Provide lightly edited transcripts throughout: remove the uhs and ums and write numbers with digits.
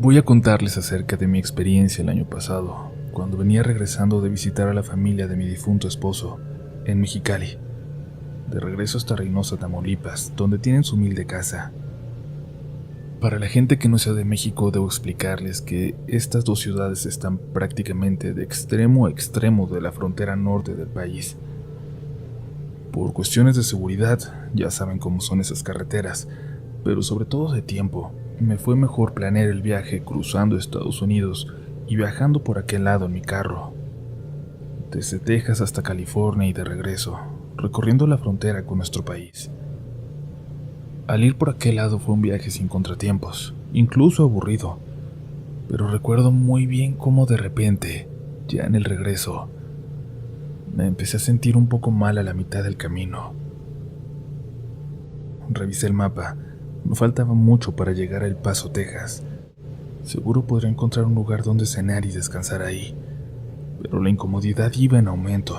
Voy a contarles acerca de mi experiencia el año pasado, cuando venía regresando de visitar a la familia de mi difunto esposo, en Mexicali, de regreso hasta Reynosa, Tamaulipas, donde tienen su humilde casa. Para la gente que no sea de México, debo explicarles que estas dos ciudades están prácticamente de extremo a extremo de la frontera norte del país. Por cuestiones de seguridad, ya saben cómo son esas carreteras, pero sobre todo de tiempo, me fue mejor planear el viaje cruzando Estados Unidos y viajando por aquel lado en mi carro, desde Texas hasta California y de regreso, recorriendo la frontera con nuestro país. Al ir por aquel lado fue un viaje sin contratiempos, incluso aburrido, pero recuerdo muy bien cómo de repente, ya en el regreso, me empecé a sentir un poco mal a la mitad del camino. Revisé el mapa. Me faltaba mucho para llegar a El Paso, Texas. Seguro podría encontrar un lugar donde cenar y descansar ahí, pero la incomodidad iba en aumento.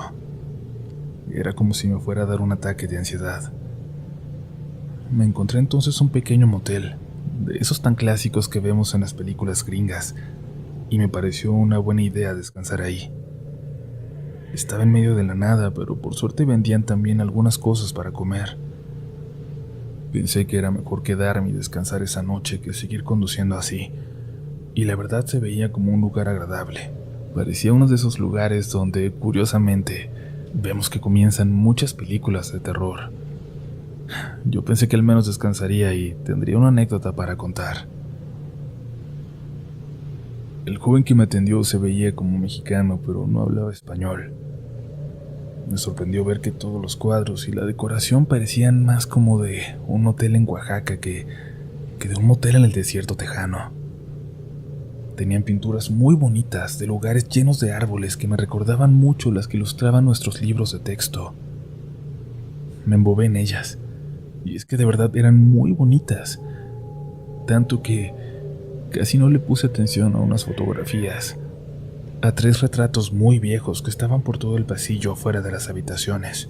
Era como si me fuera a dar un ataque de ansiedad. Me encontré entonces un pequeño motel, de esos tan clásicos que vemos en las películas gringas, y me pareció una buena idea descansar ahí. Estaba en medio de la nada, pero por suerte vendían también algunas cosas para comer. Pensé que era mejor quedarme y descansar esa noche que seguir conduciendo así, y la verdad se veía como un lugar agradable. Parecía uno de esos lugares donde, curiosamente, vemos que comienzan muchas películas de terror. Yo pensé que al menos descansaría y tendría una anécdota para contar. El joven que me atendió se veía como mexicano, pero no hablaba español. Me sorprendió ver que todos los cuadros y la decoración parecían más como de un hotel en Oaxaca que de un motel en el desierto tejano. Tenían pinturas muy bonitas de lugares llenos de árboles que me recordaban mucho las que ilustraban nuestros libros de texto. Me embobé en ellas, y es que de verdad eran muy bonitas, tanto que casi no le puse atención a unas fotografías, a 3 retratos muy viejos que estaban por todo el pasillo afuera de las habitaciones.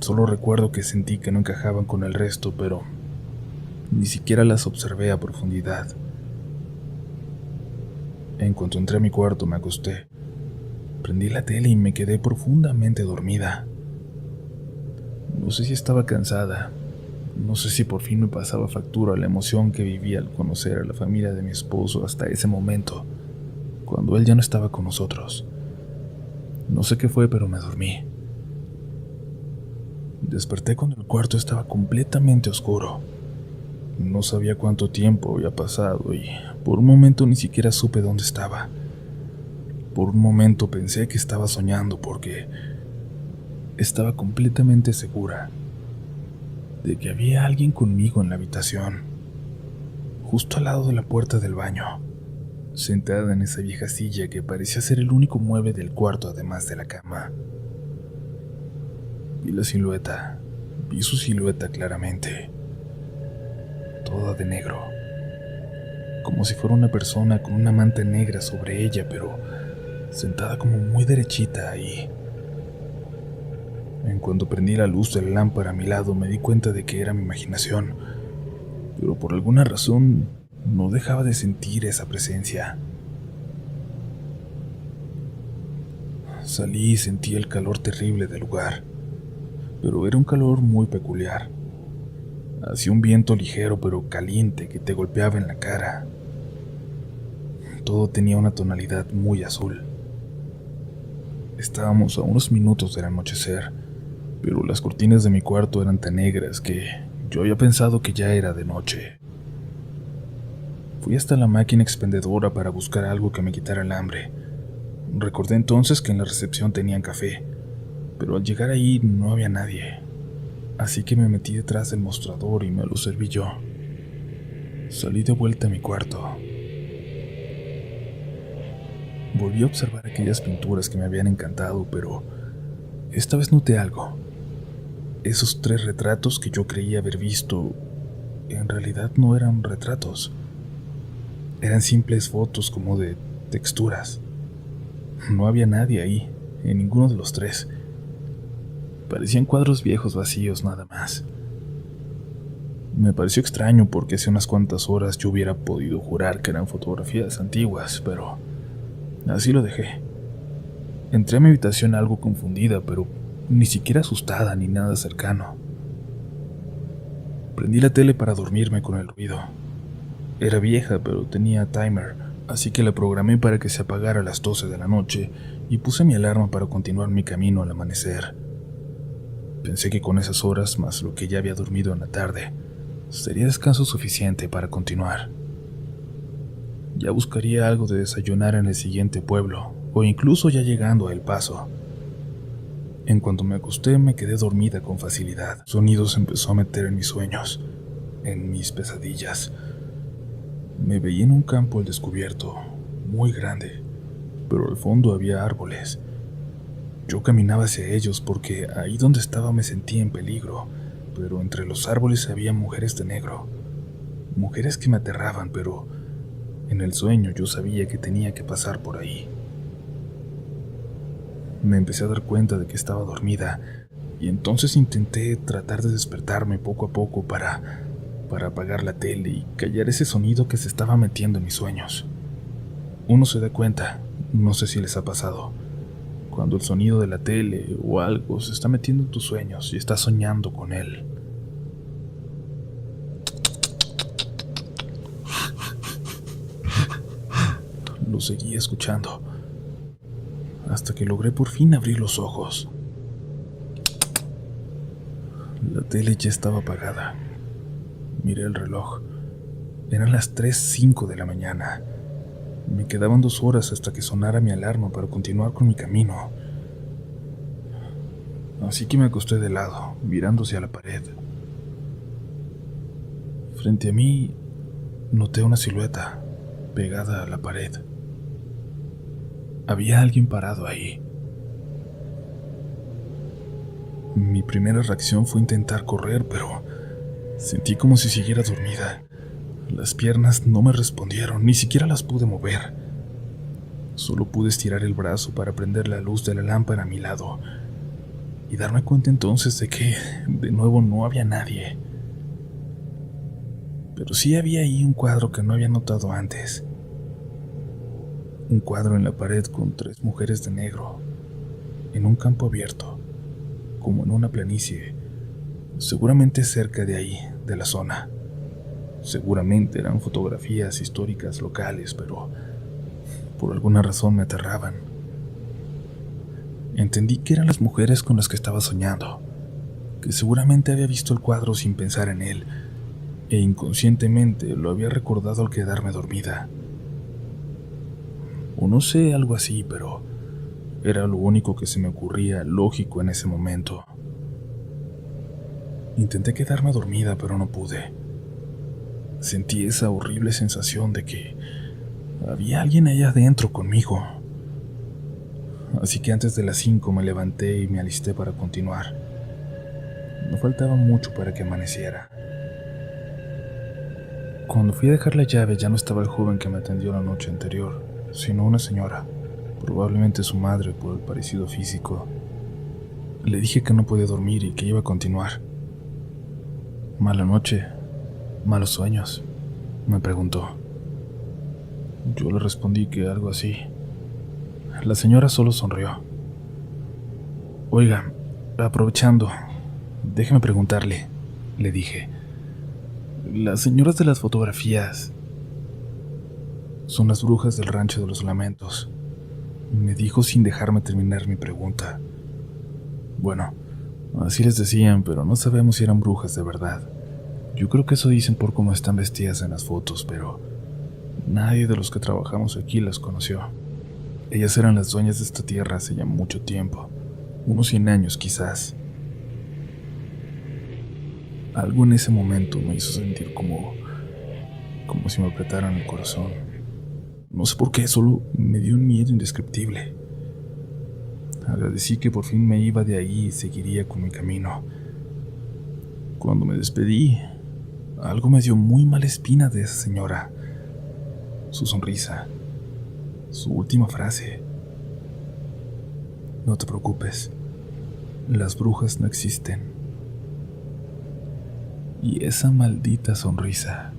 Solo recuerdo que sentí que no encajaban con el resto, pero ni siquiera las observé a profundidad. En cuanto entré a mi cuarto me acosté, prendí la tele y me quedé profundamente dormida. No sé si estaba cansada, no sé si por fin me pasaba factura la emoción que vivía al conocer a la familia de mi esposo hasta ese momento, cuando él ya no estaba con nosotros. No sé qué fue, pero me dormí. Desperté cuando el cuarto estaba completamente oscuro. No sabía cuánto tiempo había pasado y por un momento ni siquiera supe dónde estaba. Por un momento pensé que estaba soñando porque estaba completamente segura de que había alguien conmigo en la habitación, justo al lado de la puerta del baño, sentada en esa vieja silla que parecía ser el único mueble del cuarto además de la cama. Vi su silueta claramente, toda de negro, como si fuera una persona con una manta negra sobre ella, pero sentada como muy derechita ahí. En cuanto prendí la luz de la lámpara a mi lado, me di cuenta de que era mi imaginación, pero por alguna razón no dejaba de sentir esa presencia. Salí y sentí el calor terrible del lugar, pero era un calor muy peculiar. Hacía un viento ligero pero caliente que te golpeaba en la cara. Todo tenía una tonalidad muy azul. Estábamos a unos minutos del anochecer, pero las cortinas de mi cuarto eran tan negras que yo había pensado que ya era de noche. Fui hasta la máquina expendedora para buscar algo que me quitara el hambre. Recordé entonces que en la recepción tenían café, pero al llegar ahí no había nadie, así que me metí detrás del mostrador y me lo serví yo. Salí de vuelta a mi cuarto. Volví a observar aquellas pinturas que me habían encantado, pero esta vez noté algo. Esos 3 retratos que yo creía haber visto, en realidad no eran retratos. Eran simples fotos como de texturas. No había nadie ahí, en ninguno de los 3. Parecían cuadros viejos vacíos nada más. Me pareció extraño porque hace unas cuantas horas yo hubiera podido jurar que eran fotografías antiguas, pero así lo dejé. Entré a mi habitación algo confundida, pero ni siquiera asustada ni nada cercano. Prendí la tele para dormirme con el ruido. Era vieja, pero tenía timer, así que la programé para que se apagara a las 12 de la noche y puse mi alarma para continuar mi camino al amanecer. Pensé que con esas horas, más lo que ya había dormido en la tarde, sería descanso suficiente para continuar. Ya buscaría algo de desayunar en el siguiente pueblo, o incluso ya llegando a El Paso. En cuanto me acosté, me quedé dormida con facilidad. Sonidos empezó a meter en mis sueños, en mis pesadillas. Me veía en un campo al descubierto, muy grande, pero al fondo había árboles. Yo caminaba hacia ellos porque ahí donde estaba me sentía en peligro, pero entre los árboles había mujeres de negro. Mujeres que me aterraban, pero en el sueño yo sabía que tenía que pasar por ahí. Me empecé a dar cuenta de que estaba dormida, y entonces intenté tratar de despertarme poco a poco para apagar la tele y callar ese sonido que se estaba metiendo en mis sueños. Uno se da cuenta, no sé si les ha pasado, cuando el sonido de la tele o algo se está metiendo en tus sueños y estás soñando con él. Lo seguí escuchando, hasta que logré por fin abrir los ojos. La tele ya estaba apagada. Miré el reloj. Eran las 3:05 de la mañana. Me quedaban 2 horas hasta que sonara mi alarma para continuar con mi camino. Así que me acosté de lado, mirando hacia la pared. Frente a mí, noté una silueta pegada a la pared. Había alguien parado ahí. Mi primera reacción fue intentar correr, pero sentí como si siguiera dormida. Las piernas no me respondieron, ni siquiera las pude mover. Solo pude estirar el brazo para prender la luz de la lámpara a mi lado y darme cuenta entonces de que, de nuevo, no había nadie. Pero sí había ahí un cuadro que no había notado antes. Un cuadro en la pared con 3 mujeres de negro, en un campo abierto, como en una planicie, seguramente cerca de ahí, de la zona. Seguramente eran fotografías históricas locales, pero por alguna razón me aterraban. Entendí que eran las mujeres con las que estaba soñando, que seguramente había visto el cuadro sin pensar en él, e inconscientemente lo había recordado al quedarme dormida. O no sé, algo así, pero era lo único que se me ocurría lógico en ese momento. Intenté quedarme dormida, pero no pude. Sentí esa horrible sensación de que había alguien allá adentro conmigo. Así que antes de las 5 me levanté y me alisté para continuar. No faltaba mucho para que amaneciera. Cuando fui a dejar la llave ya no estaba el joven que me atendió la noche anterior, sino una señora, probablemente su madre por el parecido físico. Le dije que no podía dormir y que iba a continuar. «¿Mala noche? ¿Malos sueños?», me preguntó. Yo le respondí que algo así. La señora solo sonrió. «Oiga, aprovechando, déjeme preguntarle», le dije. «Las señoras de las fotografías son las brujas del Rancho de los Lamentos», me dijo sin dejarme terminar mi pregunta. Bueno, así les decían, pero no sabemos si eran brujas de verdad. Yo creo que eso dicen por cómo están vestidas en las fotos, pero nadie de los que trabajamos aquí las conoció. Ellas eran las dueñas de esta tierra hace ya mucho tiempo, unos 100 años quizás. Algo en ese momento me hizo sentir como si me apretaran el corazón. No sé por qué, solo me dio un miedo indescriptible. Agradecí que por fin me iba de ahí y seguiría con mi camino. Cuando me despedí, algo me dio muy mala espina de esa señora. Su sonrisa, su última frase. «No te preocupes, las brujas no existen». y esa maldita sonrisa.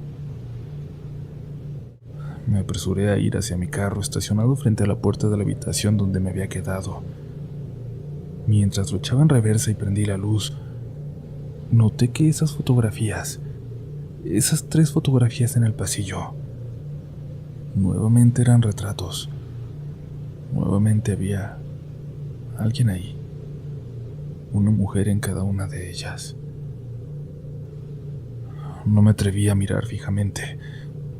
Me apresuré a ir hacia mi carro estacionado frente a la puerta de la habitación donde me había quedado. Mientras lo echaba en reversa y prendí la luz, noté que esas 3 fotografías en el pasillo, nuevamente eran retratos. Nuevamente había alguien ahí, una mujer en cada una de ellas. No me atreví a mirar fijamente,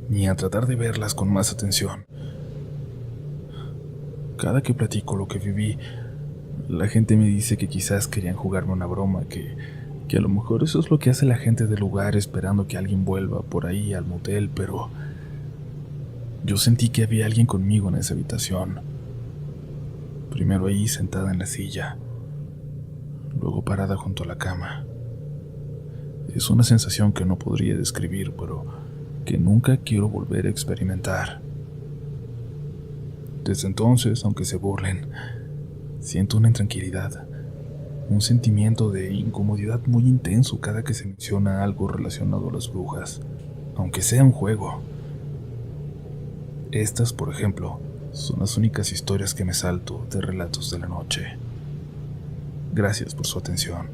ni a tratar de verlas con más atención. Cada que platico lo que viví, la gente me dice que quizás querían jugarme una broma, que a lo mejor eso es lo que hace la gente del lugar esperando que alguien vuelva por ahí al motel, pero yo sentí que había alguien conmigo en esa habitación. Primero ahí sentada en la silla, luego parada junto a la cama. Es una sensación que no podría describir, pero que nunca quiero volver a experimentar. Desde entonces, aunque se burlen, siento una intranquilidad, un sentimiento de incomodidad muy intenso cada que se menciona algo relacionado a las brujas, aunque sea un juego. Estas, por ejemplo, son las únicas historias que me salto de relatos de la noche. Gracias por su atención.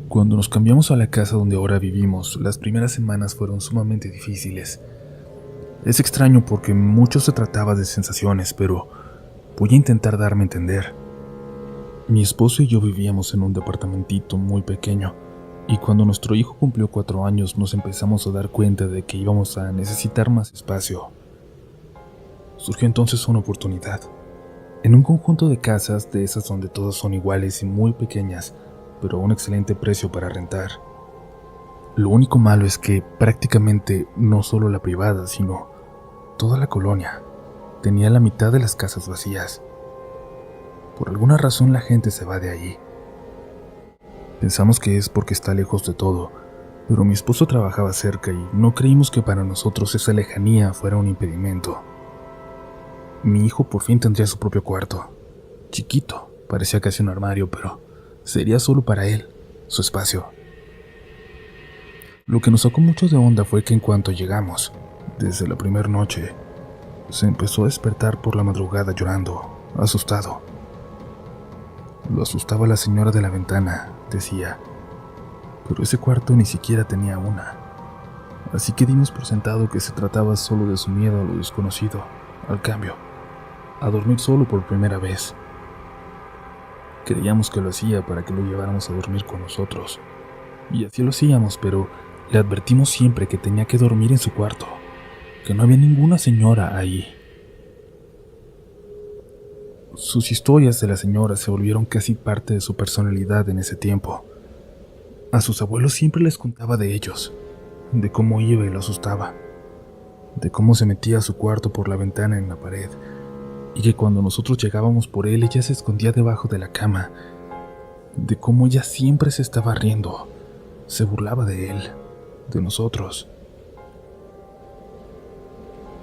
Cuando nos cambiamos a la casa donde ahora vivimos, las primeras semanas fueron sumamente difíciles. Es extraño porque mucho se trataba de sensaciones, pero voy a intentar darme a entender. Mi esposo y yo vivíamos en un departamentito muy pequeño, y cuando nuestro hijo cumplió 4 años nos empezamos a dar cuenta de que íbamos a necesitar más espacio. Surgió entonces una oportunidad. En un conjunto de casas, de esas donde todas son iguales y muy pequeñas, pero a un excelente precio para rentar. Lo único malo es que prácticamente no solo la privada, sino toda la colonia tenía la mitad de las casas vacías. Por alguna razón la gente se va de allí. Pensamos que es porque está lejos de todo, pero mi esposo trabajaba cerca y no creímos que para nosotros esa lejanía fuera un impedimento. Mi hijo por fin tendría su propio cuarto. Chiquito, parecía casi un armario, pero sería solo para él, su espacio. Lo que nos sacó mucho de onda fue que en cuanto llegamos, desde la primera noche, se empezó a despertar por la madrugada llorando, asustado. Lo asustaba la señora de la ventana, decía, pero ese cuarto ni siquiera tenía una. Así que dimos por sentado que se trataba solo de su miedo a lo desconocido, al cambio, a dormir solo por primera vez. Creíamos que lo hacía para que lo lleváramos a dormir con nosotros, y así lo hacíamos, pero le advertimos siempre que tenía que dormir en su cuarto, que no había ninguna señora ahí. Sus historias de la señora se volvieron casi parte de su personalidad en ese tiempo. A sus abuelos siempre les contaba de ellos, de cómo iba y lo asustaba, de cómo se metía a su cuarto por la ventana en la pared, y que cuando nosotros llegábamos por él ella se escondía debajo de la cama, de cómo ella siempre se estaba riendo, se burlaba de él, de nosotros.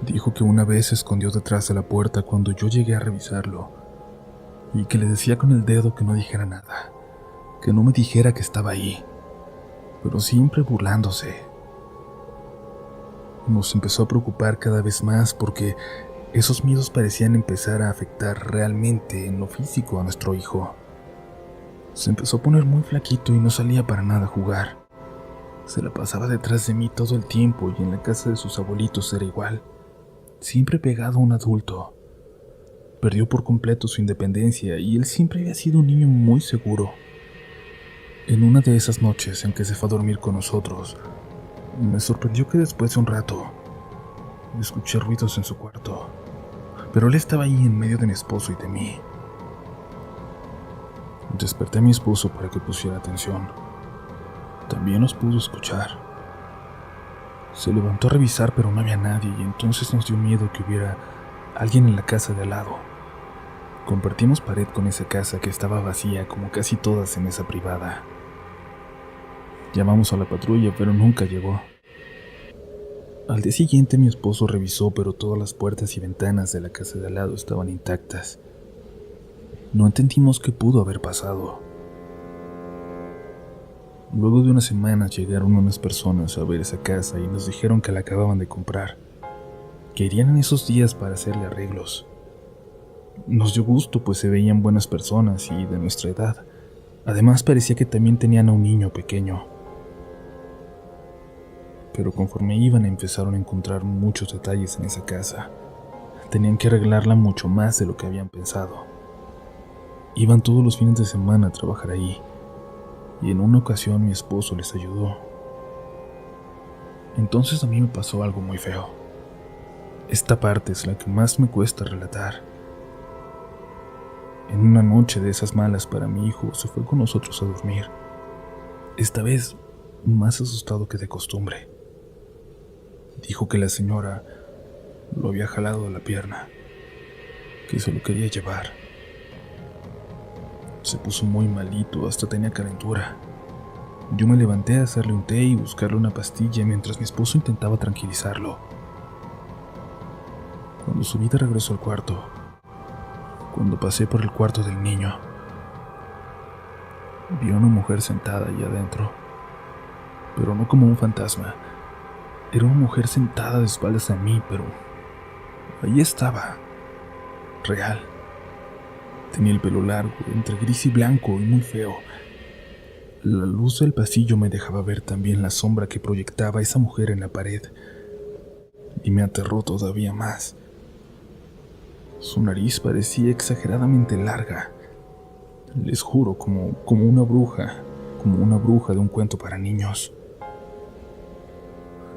Dijo que una vez se escondió detrás de la puerta cuando yo llegué a revisarlo, y que le decía con el dedo que no dijera nada, que no me dijera que estaba ahí, pero siempre burlándose. Nos empezó a preocupar cada vez más porque esos miedos parecían empezar a afectar realmente en lo físico a nuestro hijo. Se empezó a poner muy flaquito y no salía para nada a jugar. Se la pasaba detrás de mí todo el tiempo y en la casa de sus abuelitos era igual, siempre pegado a un adulto. Perdió por completo su independencia y él siempre había sido un niño muy seguro. En una de esas noches en que se fue a dormir con nosotros, me sorprendió que después de un rato escuché ruidos en su cuarto, pero él estaba ahí en medio de mi esposo y de mí. Desperté a mi esposo para que pusiera atención. También nos pudo escuchar. Se levantó a revisar, pero no había nadie, y entonces nos dio miedo que hubiera alguien en la casa de al lado. Compartimos pared con esa casa que estaba vacía, como casi todas en esa privada. Llamamos a la patrulla, pero nunca llegó. Al día siguiente mi esposo revisó, pero todas las puertas y ventanas de la casa de al lado estaban intactas. No entendimos qué pudo haber pasado. Luego de unas semanas llegaron unas personas a ver esa casa y nos dijeron que la acababan de comprar, que irían en esos días para hacerle arreglos. Nos dio gusto, pues se veían buenas personas y de nuestra edad. Además parecía que también tenían a un niño pequeño. Pero conforme iban empezaron a encontrar muchos detalles en esa casa. Tenían que arreglarla mucho más de lo que habían pensado. Iban todos los fines de semana a trabajar ahí, y en una ocasión mi esposo les ayudó. Entonces a mí me pasó algo muy feo. Esta parte es la que más me cuesta relatar. En una noche de esas malas para mi hijo se fue con nosotros a dormir. Esta vez más asustado que de costumbre. Dijo que la señora lo había jalado de la pierna, que se lo quería llevar. Se puso muy malito, hasta tenía calentura. Yo me levanté a hacerle un té y buscarle una pastilla mientras mi esposo intentaba tranquilizarlo. Cuando subí de regreso al cuarto, cuando pasé por el cuarto del niño, vi a una mujer sentada allá adentro, pero no como un fantasma. Era una mujer sentada de espaldas a mí, pero ahí estaba, real. Tenía el pelo largo, entre gris y blanco, y muy feo. La luz del pasillo me dejaba ver también la sombra que proyectaba esa mujer en la pared, y me aterró todavía más. Su nariz parecía exageradamente larga. Les juro, como una bruja de un cuento para niños.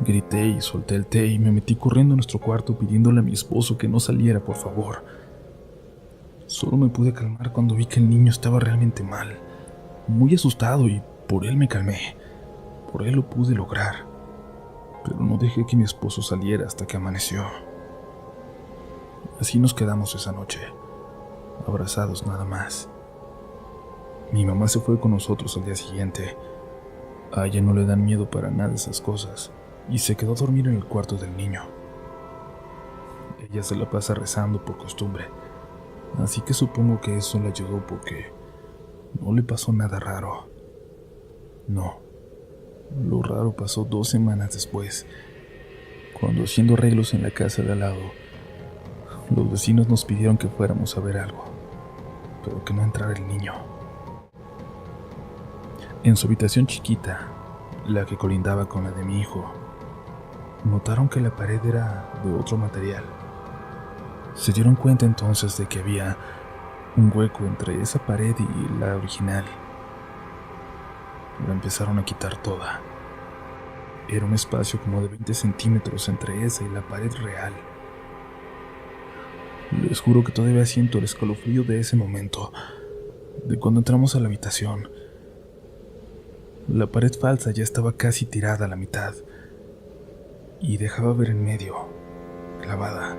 Grité y solté el té y me metí corriendo a nuestro cuarto pidiéndole a mi esposo que no saliera, por favor. Solo me pude calmar cuando vi que el niño estaba realmente mal, muy asustado, y por él me calmé. Por él lo pude lograr. Pero no dejé que mi esposo saliera hasta que amaneció. Así nos quedamos esa noche, abrazados nada más. Mi mamá se fue con nosotros al día siguiente. A ella no le dan miedo para nada esas cosas, y se quedó a dormir en el cuarto del niño. Ella se la pasa rezando por costumbre, así que supongo que eso le ayudó porque no le pasó nada raro. No, lo raro pasó 2 semanas después, cuando haciendo arreglos en la casa de al lado, los vecinos nos pidieron que fuéramos a ver algo, pero que no entrara el niño. En su habitación chiquita, la que colindaba con la de mi hijo, notaron que la pared era de otro material. Se dieron cuenta entonces de que había un hueco entre esa pared y la original. La empezaron a quitar toda. Era un espacio como de 20 centímetros entre esa y la pared real. Les juro que todavía siento el escalofrío de ese momento, de cuando entramos a la habitación. La pared falsa ya estaba casi tirada a la mitad y dejaba ver en medio, clavada,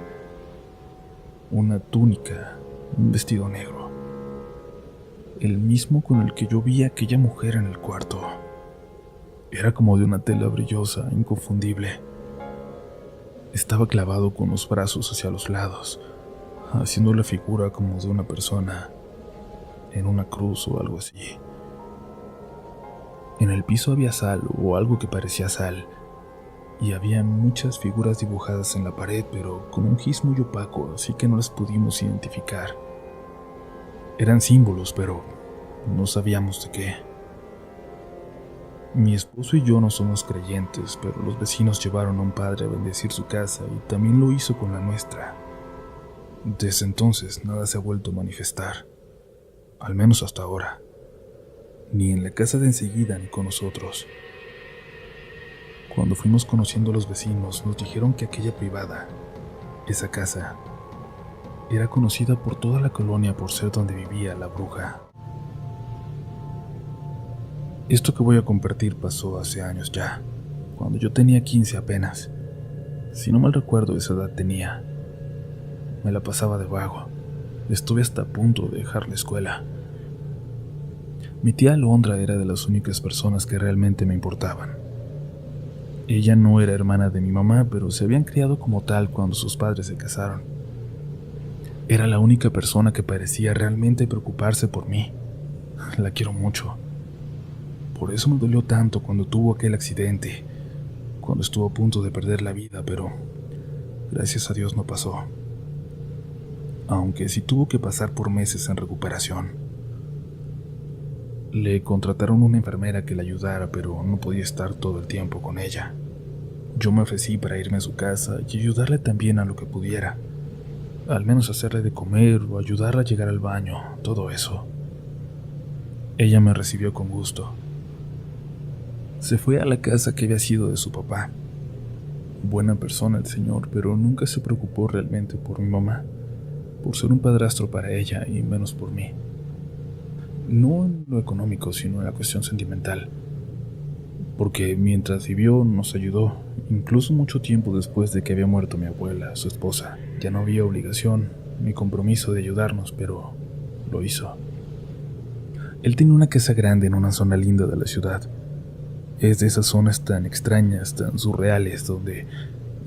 una túnica, un vestido negro, el mismo con el que yo vi a aquella mujer en el cuarto. Era como de una tela brillosa, inconfundible. Estaba clavado con los brazos hacia los lados, haciendo la figura como de una persona en una cruz o algo así. En el piso había sal o algo que parecía sal, y había muchas figuras dibujadas en la pared, pero con un gis muy opaco, así que no las pudimos identificar. Eran símbolos, pero no sabíamos de qué. Mi esposo y yo no somos creyentes, pero los vecinos llevaron a un padre a bendecir su casa y también lo hizo con la nuestra. Desde entonces nada se ha vuelto a manifestar, al menos hasta ahora, ni en la casa de enseguida ni con nosotros. Cuando fuimos conociendo a los vecinos, nos dijeron que aquella privada, esa casa, era conocida por toda la colonia por ser donde vivía la bruja. Esto que voy a compartir pasó hace años ya, cuando yo tenía 15 apenas. Si no mal recuerdo, esa edad tenía. Me la pasaba de vago. Estuve hasta a punto de dejar la escuela. Mi tía Alondra era de las únicas personas que realmente me importaban. Ella no era hermana de mi mamá, pero se habían criado como tal cuando sus padres se casaron. Era la única persona que parecía realmente preocuparse por mí. La quiero mucho. Por eso me dolió tanto cuando tuvo aquel accidente, cuando estuvo a punto de perder la vida, pero gracias a Dios no pasó. Aunque sí tuvo que pasar por meses en recuperación. Le contrataron una enfermera que la ayudara, pero no podía estar todo el tiempo con ella. Yo me ofrecí para irme a su casa y ayudarle también a lo que pudiera. Al menos hacerle de comer o ayudarla a llegar al baño, todo eso. Ella me recibió con gusto. Se fue a la casa que había sido de su papá. Buena persona el señor, pero nunca se preocupó realmente por mi mamá, por ser un padrastro para ella y menos por mí. No en lo económico, sino en la cuestión sentimental. Porque mientras vivió nos ayudó, incluso mucho tiempo después de que había muerto mi abuela, su esposa. Ya no había obligación ni compromiso de ayudarnos, pero lo hizo. Él tenía una casa grande en una zona linda de la ciudad. Es de esas zonas tan extrañas, tan surreales, donde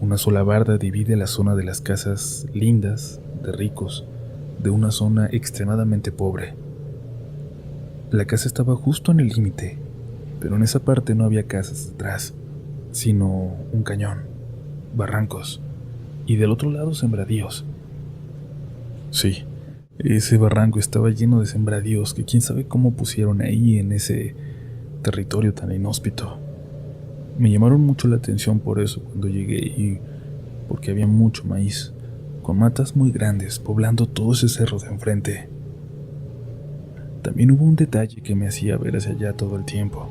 una sola barda divide la zona de las casas lindas, de ricos, de una zona extremadamente pobre. La casa estaba justo en el límite, pero en esa parte no había casas detrás, sino un cañón, barrancos, y del otro lado sembradíos. Sí, ese barranco estaba lleno de sembradíos que quién sabe cómo pusieron ahí en ese territorio tan inhóspito. Me llamaron mucho la atención por eso cuando llegué y porque había mucho maíz, con matas muy grandes poblando todo ese cerro de enfrente. También hubo un detalle que me hacía ver hacia allá todo el tiempo,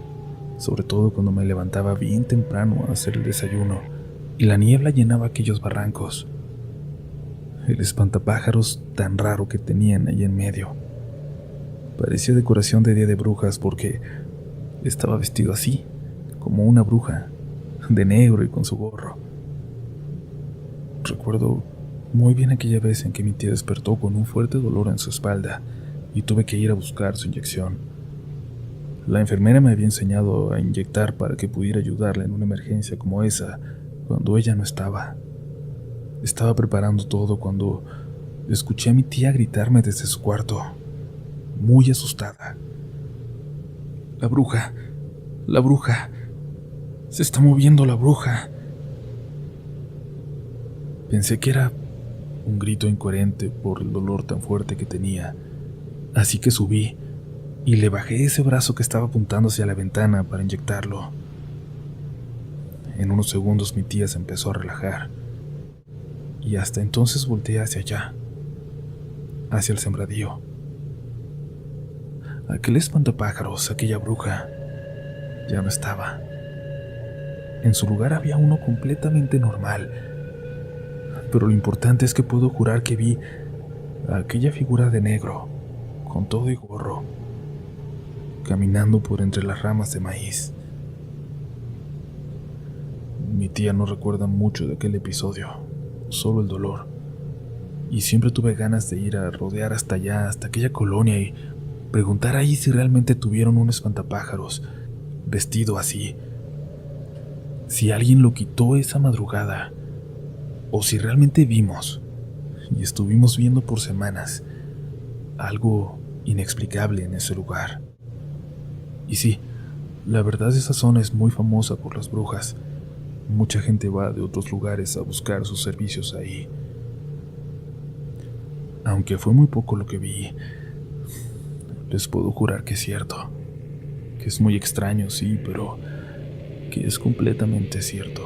sobre todo cuando me levantaba bien temprano a hacer el desayuno y la niebla llenaba aquellos barrancos. El espantapájaros tan raro que tenían ahí en medio. Parecía decoración de Día de Brujas porque estaba vestido así, como una bruja, de negro y con su gorro. Recuerdo muy bien aquella vez en que mi tía despertó con un fuerte dolor en su espalda y tuve que ir a buscar su inyección. La enfermera me había enseñado a inyectar para que pudiera ayudarla en una emergencia como esa cuando ella no estaba. Estaba preparando todo cuando escuché a mi tía gritarme desde su cuarto, muy asustada. La bruja, se está moviendo la bruja. Pensé que era un grito incoherente por el dolor tan fuerte que tenía, así que subí y le bajé ese brazo que estaba apuntando hacia la ventana para inyectarlo. En unos segundos mi tía se empezó a relajar, y hasta entonces volteé hacia allá, hacia el sembradío. Aquel espantapájaros, aquella bruja, ya no estaba. En su lugar había uno completamente normal, pero lo importante es que puedo jurar que vi a aquella figura de negro, con todo y gorro, caminando por entre las ramas de maíz. Mi tía no recuerda mucho de aquel episodio, solo el dolor, y siempre tuve ganas de ir a rodear hasta allá, hasta aquella colonia y preguntar ahí si realmente tuvieron un espantapájaros vestido así, si alguien lo quitó esa madrugada, o si realmente vimos, y estuvimos viendo por semanas, algo inexplicable en ese lugar. Y sí, la verdad esa zona es muy famosa por las brujas. Mucha gente va de otros lugares a buscar sus servicios ahí. Aunque fue muy poco lo que vi, les puedo jurar que es cierto, que es muy extraño, sí, pero que es completamente cierto.